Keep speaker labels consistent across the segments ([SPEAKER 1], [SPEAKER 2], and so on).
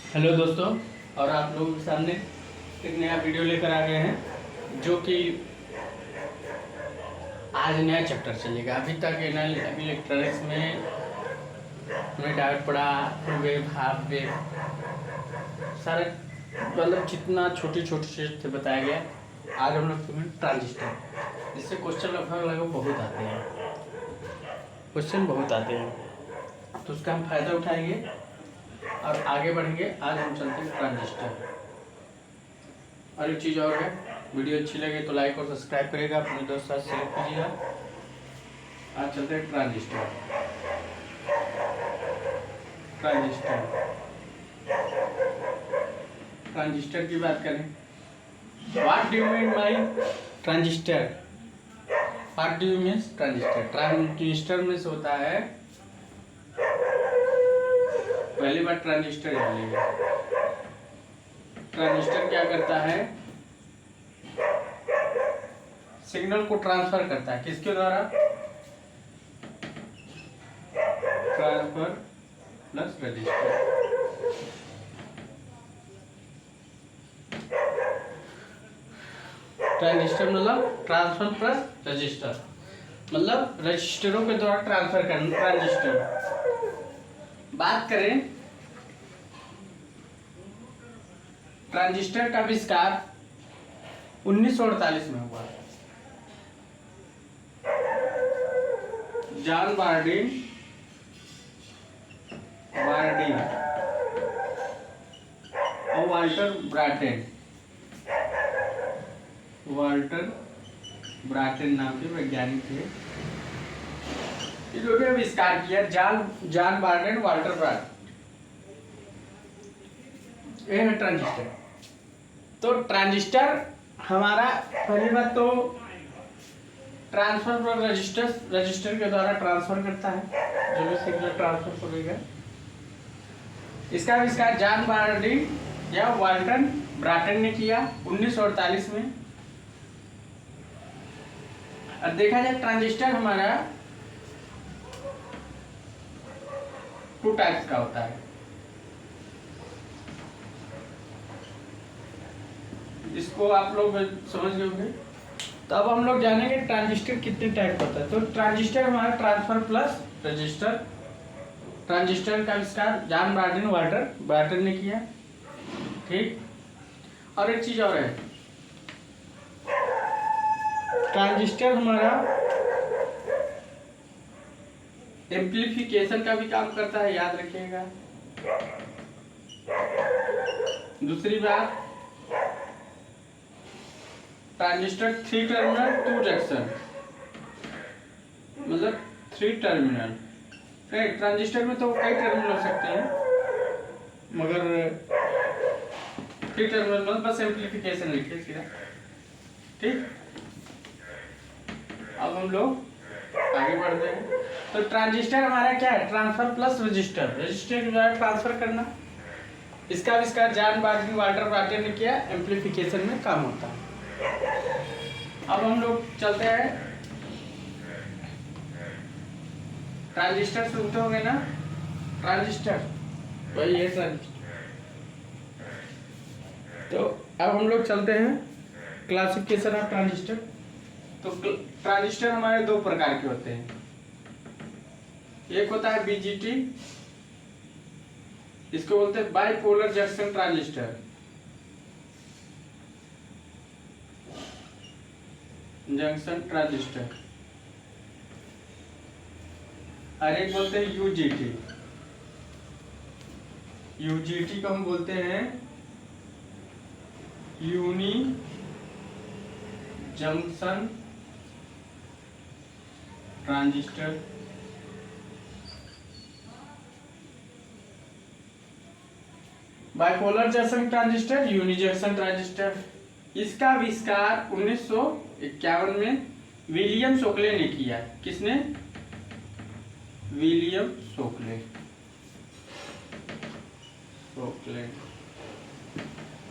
[SPEAKER 1] Hello दोस्तों, और आप लोगों के सामने एक नया वीडियो लेकर आ गए हैं जो कि आज नया चैप्टर चलेगा। अभी तक इलेक्ट्रॉनिक्स में हमें डायरेक्ट पढ़ा, वेव, हाफ वेव, सारे मतलब जितना छोटी छोटी चीज़ थे बताया गया। आज हम लोग तुम्हें ट्रांजिस्टर, जिससे क्वेश्चन लगभग बहुत आते हैं, तो उसका हम फायदा उठाएंगे और आगे बढ़ेंगे। आज हम चलते हैं ट्रांजिस्टर। और एक चीज़ और है, वीडियो अच्छी लगे तो लाइक और सब्सक्राइब करेगा, अपने दोस्त साथ शेयर कीजिएगा। आज चलते हैं ट्रांजिस्टर। ट्रांजिस्टर की बात करें, what do you mean by transistor? What do you mean transistor? Transistor में से होता है, पहली बार ट्रांजिस्टर जान लीजिए। ट्रांजिस्टर क्या करता है? सिग्नल को ट्रांसफर करता है। किसके द्वारा? Transfer plus register. ट्रांजिस्टर मतलब ट्रांसफर प्लस रजिस्टर, मतलब रजिस्टरों के द्वारा ट्रांसफर करना। ट्रांजिस्टर बात करें, ट्रांजिस्टर का आविष्कार 1948 में हुआ। जॉन बार्डिन और वाल्टर ब्राटेन नाम के वैज्ञानिक थे। इन्होंने आविष्कार किया, जॉन बार्डिन, वाल्टर ब्राटेन। ये है ट्रांजिस्टर। तो ट्रांजिस्टर हमारा, पहली बात तो ट्रांसफर पर रजिस्टर के द्वारा ट्रांसफर करता है, जो भी सिग्नल ट्रांसफर करेगा। इसका आविष्कार जॉन बार्डिन या वाल्टर ब्राटेन ने किया 1948 में। अब देखा जाए, ट्रांजिस्टर हमारा 2 टाइप्स का होता है। इसको आप लोग समझ गए होंगे। तो अब हम लोग जानेंगे ट्रांजिस्टर कितने टाइप का होता है। तो ट्रांजिस्टर हमारा ट्रांसफर प्लस रजिस्टर। ट्रांजिस्टर का आविष्कार जॉन बार्डिन, वाल्टर ब्राटेन ने किया। ठीक। और एक चीज और है, ट्रांजिस्टर हमारा एम्प्लीफिकेशन का भी काम करता है, याद रखिएगा। दूसरी बात, ट्रांजिस्टर 3 टर्मिनल 2 जंक्शन, मतलब 3 टर्मिनल। ट्रांजिस्टर में तो कई टर्मिनल हो सकते हैं, मगर 3 टर्मिनल मतलब बस एम्प्लीफिकेशन लिखिए सीधा। ठीक। अब हम लोग आगे बढ़ते हैं। तो ट्रांजिस्टर हमारा क्या है? ट्रांसफर प्लस रजिस्टर, रजिस्टर के द्वारा ट्रांसफर करना। इसका आविष्कार जॉन बार्डिन, वाल्टर ब्राटेन ने किया, एम्प्लीफिकेशन में काम होता है। अब हम लोग चलते हैं, ट्रांजिस्टर सुनते होंगे ना, ट्रांजिस्टर वही है ट्रांजिस्टर। तो अब हम लोग चलते हैं क्लासिफिकेशन ऑफ ट्रांजिस्टर। तो ट्रांजिस्टर हमारे 2 प्रकार के होते हैं। एक होता है बीजीटी, इसको बोलते हैं बाइपोलर जंक्शन ट्रांजिस्टर। और एक बोलते हैं यूजीटी। यूजीटी को हम बोलते हैं uni junction transistor. Bipolar junction transistor, uni junction transistor. इसका आविष्कार 1951 में विलियम शोकले ने किया। किसने? विलियम शोकले।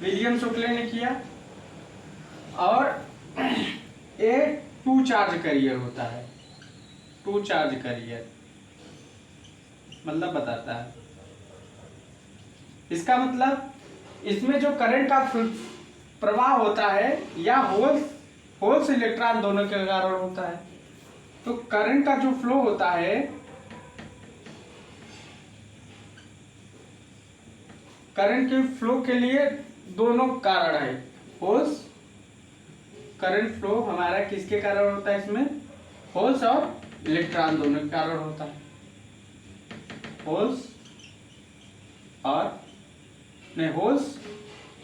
[SPEAKER 1] विलियम शोकले ने किया। और ये 2 चार्ज कैरियर होता है। 2 चार्ज कैरियर मतलब बताता है इसका मतलब इसमें जो करंट का प्रवाह होता है या होल्स इलेक्ट्रॉन दोनों के कारण होता है। तो करंट का जो फ्लो होता है, करंट के फ्लो के लिए दोनों कारण है। होल्स करंट फ्लो हमारा किसके कारण होता है? इसमें होल्स और इलेक्ट्रॉन दोनों के कारण होता है। होल्स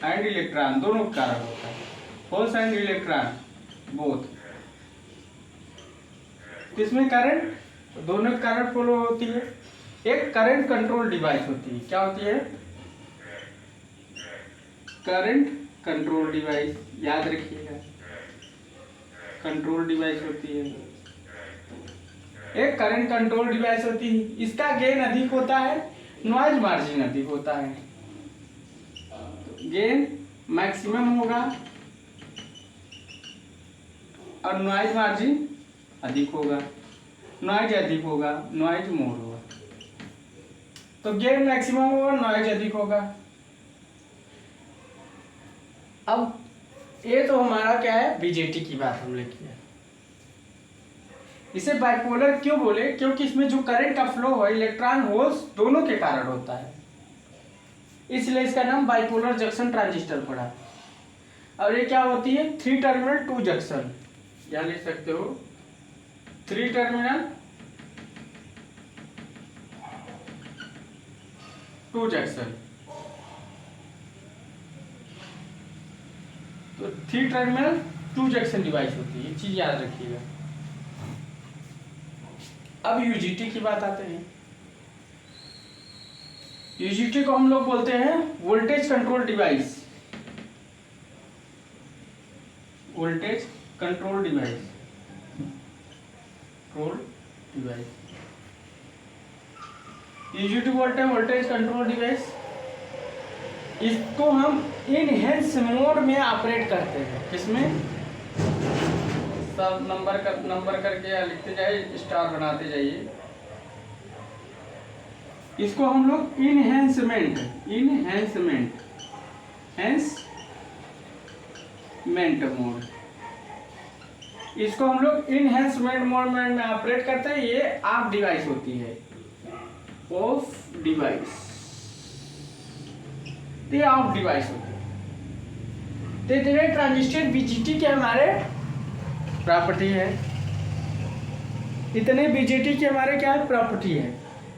[SPEAKER 1] एंड इलेक्ट्रॉन दोनों के कारण होता है। Holes and electron both. किसमें करंट? दोनों के कारण फ्लो होती है। एक करंट कंट्रोल डिवाइस होती है। क्या होती है? करंट कंट्रोल डिवाइस, याद रखिएगा, कंट्रोल डिवाइस होती है। एक करंट कंट्रोल डिवाइस होती है। इसका गेन अधिक होता है, नॉइज मार्जिन अधिक होता है। गेन मैक्सिमम होगा और नॉइज मार्जिन अधिक होगा। नॉइज अधिक होगा, नॉइज मोर होगा। तो गेन मैक्सिमम होगा, नॉइज अधिक होगा। अब ये तो हमारा क्या है? बीजेटी की बात हमने की है। इसे बाइपोलर क्यों बोले? क्योंकि इसमें जो करंट का फ्लो है इलेक्ट्रॉन होल्स दोनों के कारण होता है, इसलिए इसका नाम बाइपोलर जंक्शन ट्रांजिस्टर पड़ा। और ये क्या होती है? 3 टर्मिनल 2 जंक्शन, या लिख सकते हो 3 टर्मिनल 2 जंक्शन। तो 3 टर्मिनल 2 जंक्शन डिवाइस होती है, ये चीज याद रखिएगा। अब यूजीटी की बात आते हैं। यूजीटी को हम लोग बोलते हैं voltage control device. Voltage control device, UGT बोलते हैं वोल्टेज कंट्रोल डिवाइस। इसको हम इनहेंस मोड में ऑपरेट करते हैं। किसमें? सब नंबर करके लिखते जाइए, स्टार बनाते जाइए। इसको हम लोग इनहेंसमेंट मोड, इसको हम लोग इनहेंसमेंट मोड में ऑपरेट करते हैं। ये ऑफ डिवाइस होती है, ऑफ डिवाइस, ये ऑफ डिवाइस होती है। तो इतने ट्रांजिस्टर बीजेटी के हमारे प्रॉपर्टी है। इतने बीजेटी के हमारे क्या है? प्रॉपर्टी है।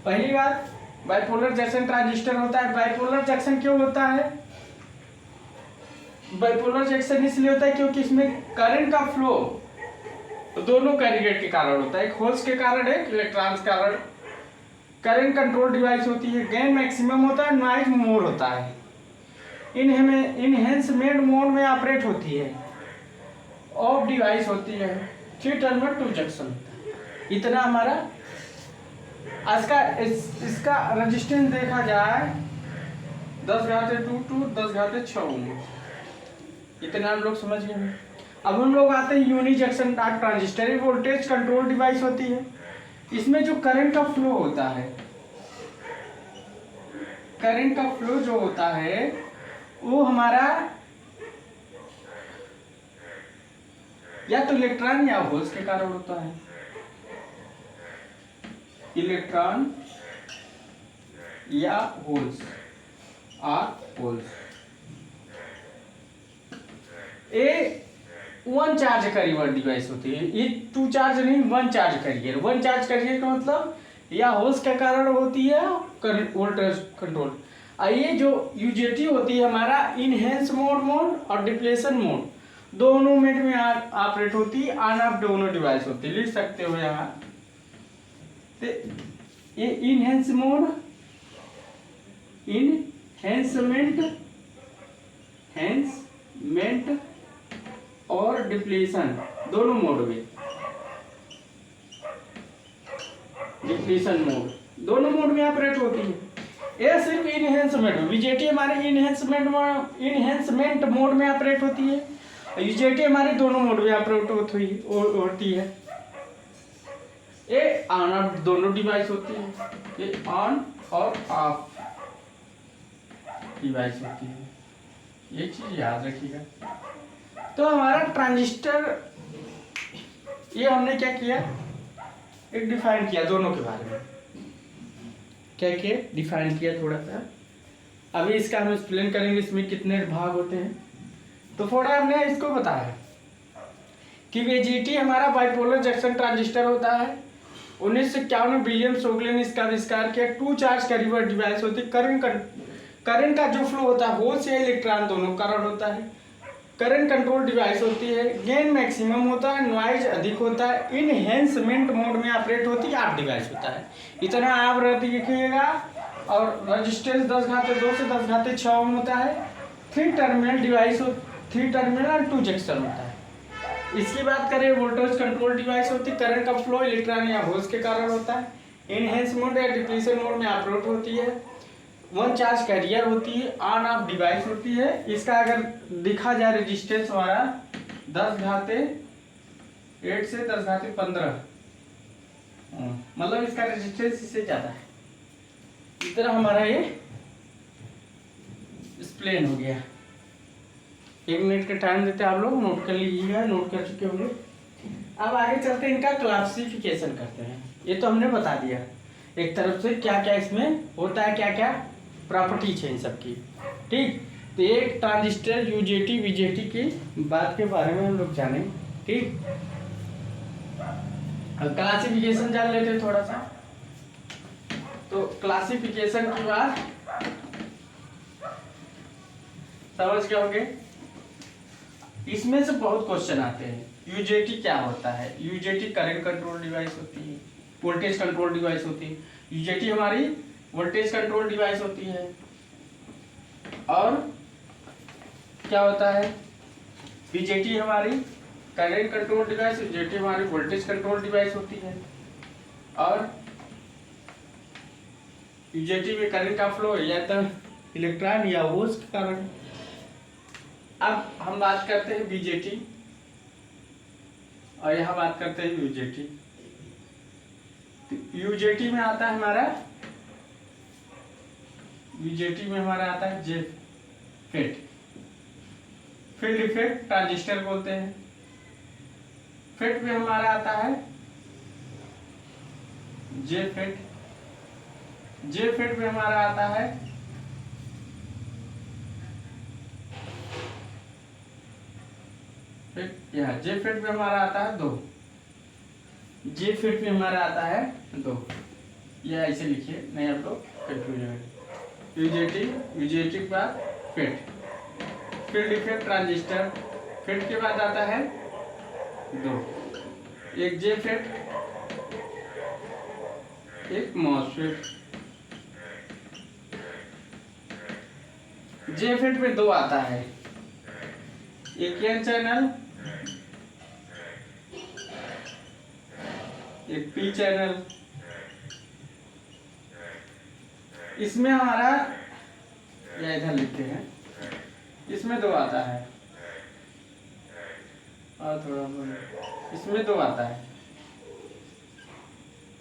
[SPEAKER 1] पहली बात, बाइपोलर जंक्शन ट्रांजिस्टर होता है। बाइपोलर जंक्शन क्यों होता है? बाइपोलर जंक्शन इसलिए होता है क्योंकि इसमें करंट का फ्लो दोनों कैरियर के कारण होता है, एक होल्स के कारण, एक इलेक्ट्रॉन्स के कारण। करंट कंट्रोल डिवाइस होती है। गेन मैक्सिमम होता है, नॉइज मोर होता है। इनहेंसमेंट मोड में ऑपरेट होती है। ऑफ डिवाइस होती है। 3 टर्मिनल 2 जंक्शन। इतना हमारा आज का इसका रेजिस्टेंस देखा जाए 10⁻²⁴ 10⁻6 ओम। इतना हम लोग समझ गए। अब हम लोग आते हैं uni junction transistor. Voltage control device होती है। इसमें जो करंट का फ्लो होता है, करंट का फ्लो जो होता है वो हमारा या तो इलेक्ट्रॉन या होल्स के कारण होता है। इलेक्ट्रॉन या होल्स ए 1 चार्ज कैरियर डिवाइस होती है। ये 2 चार्ज नहीं, 1 चार्ज कैरियर। 1 चार्ज कैरियर का मतलब या होल्स के कारण होती है वोल्टेज कंट्रोल। ये जो यूजेटी होती है हमारा इनहेंस मोड और डिप्लेशन मोड दोनों में ऑपरेट होती है। ऑन ऑफ दोनों डिवाइस होती है, लिख सकते हो यहाँ। ये इनहेंसमेंट और डिप्लीशन दोनों मोड में, डिप्लीशन मोड दोनों मोड में ऑपरेट होती है। ये सिर्फ इनहेंसमेंट, बीजेटी हमारे इनहेंसमेंट मोड में ऑपरेट होती है। यूजेटी हमारे दोनों मोड में ऑपरेट होती है। ये ऑन ऑफ दोनों डिवाइस होती है। ये ऑन और ऑफ डिवाइस होती है, ये चीज याद रखिएगा। तो हमारा ट्रांजिस्टर, ये हमने क्या किया, एक डिफाइन किया दोनों के बारे में, क्या किया, डिफाइन किया थोड़ा सा। अभी इसका हम एक्सप्लेन करेंगे इसमें कितने भाग होते हैं। तो थोड़ा हमने इसको बताया कि बीजेटी हमारा बाइपोलर जंक्शन ट्रांजिस्टर होता है। 1951 में विलियम शोगले ने इसका आविष्कार किया। 2 चार्ज का रिवर्स डिवाइस होती है। करंट का जो फ्लो होता है, होल से इलेक्ट्रॉन दोनों करंट होता है। करंट कंट्रोल डिवाइस होती है। गेन मैक्सिमम होता है, नॉइज अधिक होता है। इनहेंसमेंट मोड में ऑपरेट होती है, आप डिवाइस होता है। इतना आप रखिएगा। और रजिस्टेंस 10⁻2 से 10⁻6 ओम होता है। 3 टर्मिनल डिवाइस, 3 टर्मिनल और 2 जंक्शन होता है। इसकी बात करें, वोल्टेज कंट्रोल डिवाइस होती है। करंट का फ्लो इलेक्ट्रॉन या होल्स के कारण होता है। इनहेंस मोड या डिप्लीशन मोड में ऑपरेट होती है। 1 चार्ज कैरियर होती है। ऑन ऑफ डिवाइस होती है। इसका अगर दिखा जाए रेजिस्टेंस हमारा 10⁻8 से 10⁻15, मतलब इसका रेजिस्टेंस इससे ज्यादा है। इस तरह हमारा ये एक्सप्लेन हो गया। 1 मिनट का टाइम देते हैं, आप लोग नोट कर लीजिएगा, नोट कर चुके होंगे। अब आगे चलते हैं, इनका क्लासिफिकेशन करते हैं। ये तो हमने बता दिया एक तरफ से क्या क्या इसमें होता है, क्या क्या प्रॉपर्टीज है इन सब की, ठीक। तो एक ट्रांजिस्टर यूजेटी बीजेटी की बात के बारे में हम लोग जाने, ठीक। अब क्लासिफिकेशन जान लेते हैं थोड़ा सा। तो क्लासिफिकेशन की बात समझ गए होंगे। इसमें से बहुत क्वेश्चन आते हैं। यूजेटी क्या होता है? यूजेटी करंट कंट्रोल डिवाइस होती है, वोल्टेज कंट्रोल डिवाइस होती है। यूजेटी हमारी वोल्टेज कंट्रोल डिवाइस होती है। और क्या होता है? बीजेटी हमारी करंट कंट्रोल डिवाइस, यूजेटी हमारी वोल्टेज कंट्रोल डिवाइस होती है। और यूजेटी में करंट का फ्लो या तो इलेक्ट्रॉन या होल्स के कारण। अब हम बात करते हैं बीजेटी और यहाँ बात करते हैं यूजेटी। यूजेटी में आता है हमारा, यूजेटी में हमारा आता है जे फेट, फील्ड इफेक्ट ट्रांजिस्टर बोलते हैं। फेट में हमारा आता है जे फेट, जे फेट में हमारा आता है यहाँ जे फेट में हमारा आता है 2, जे फेट में हमारा आता है 2। ये ऐसे लिखिए, नहीं आप लोग कंफ्यूजन है। यूजेटी, यूजेटी के बाद FET, field effect transistor, FET के बाद आता है 2, एक जे फेट, एक मॉसफेट। जे फेट में 2 आता है, एक एन चैनल, एक पी चैनल। इसमें हमारा, या इधर लिखते हैं, इसमें 2 आता है और थोड़ा इसमें 2 आता है,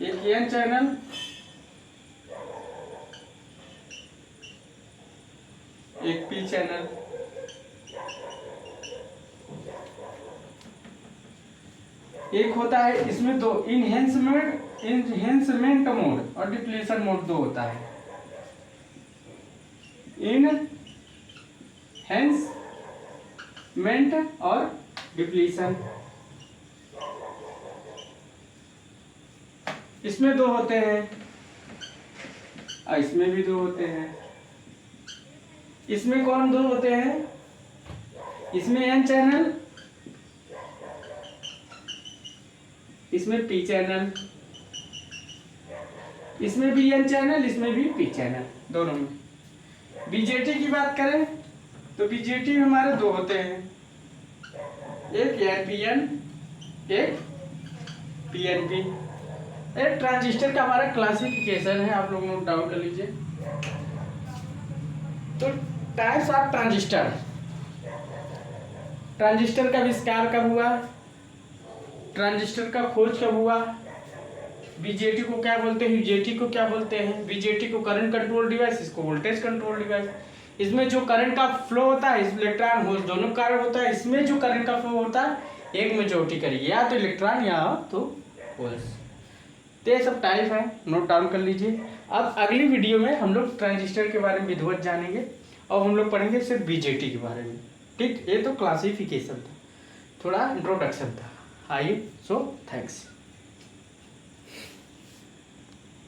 [SPEAKER 1] एक एन चैनल, एक पी चैनल। एक होता है इसमें 2, इनहेंसमेंट मोड और डिप्लीशन मोड 2 होता है। इनहेंसमेंट और डिप्लीशन, इसमें 2 होते हैं और इसमें भी 2 होते हैं। इसमें कौन 2 होते हैं? इसमें एन चैनल, इसमें पी चैनल, इसमें भी एन चैनल, इसमें भी पी चैनल, दोनों में। बीजेटी की बात करें तो बीजेटी में हमारे 2 होते हैं, एक एनपीएन, एक पीएनपी। एक ट्रांजिस्टर का हमारा क्लासिफिकेशन है, आप लोग नोट डाउन कर लीजिए। तो टाइप्स ऑफ ट्रांजिस्टर, ट्रांजिस्टर का आविष्कार कब हुआ, ट्रांजिस्टर का खोज कब हुआ, बीजेटी को क्या बोलते हैं, यूजेटी को क्या बोलते हैं। बीजेटी को करंट कंट्रोल डिवाइस, इसको वोल्टेज कंट्रोल डिवाइस। इसमें जो करंट का फ्लो होता है, इस इलेक्ट्रॉन होल दोनों कार्य होता है, इसमें जो करंट का फ्लो होता है एक मेजोरिटी करेगी, या तो इलेक्ट्रॉन या तो होल्स। तो ये सब टाइप है, नोट डाउन कर लीजिए। अब अगली वीडियो में हम लोग ट्रांजिस्टर के बारे में विधिवत जानेंगे और हम लोग पढ़ेंगे सिर्फ बीजेटी के बारे में। ठीक, ये तो क्लासिफिकेशन था, थोड़ा इंट्रोडक्शन था। आइए, सो थैंक्स।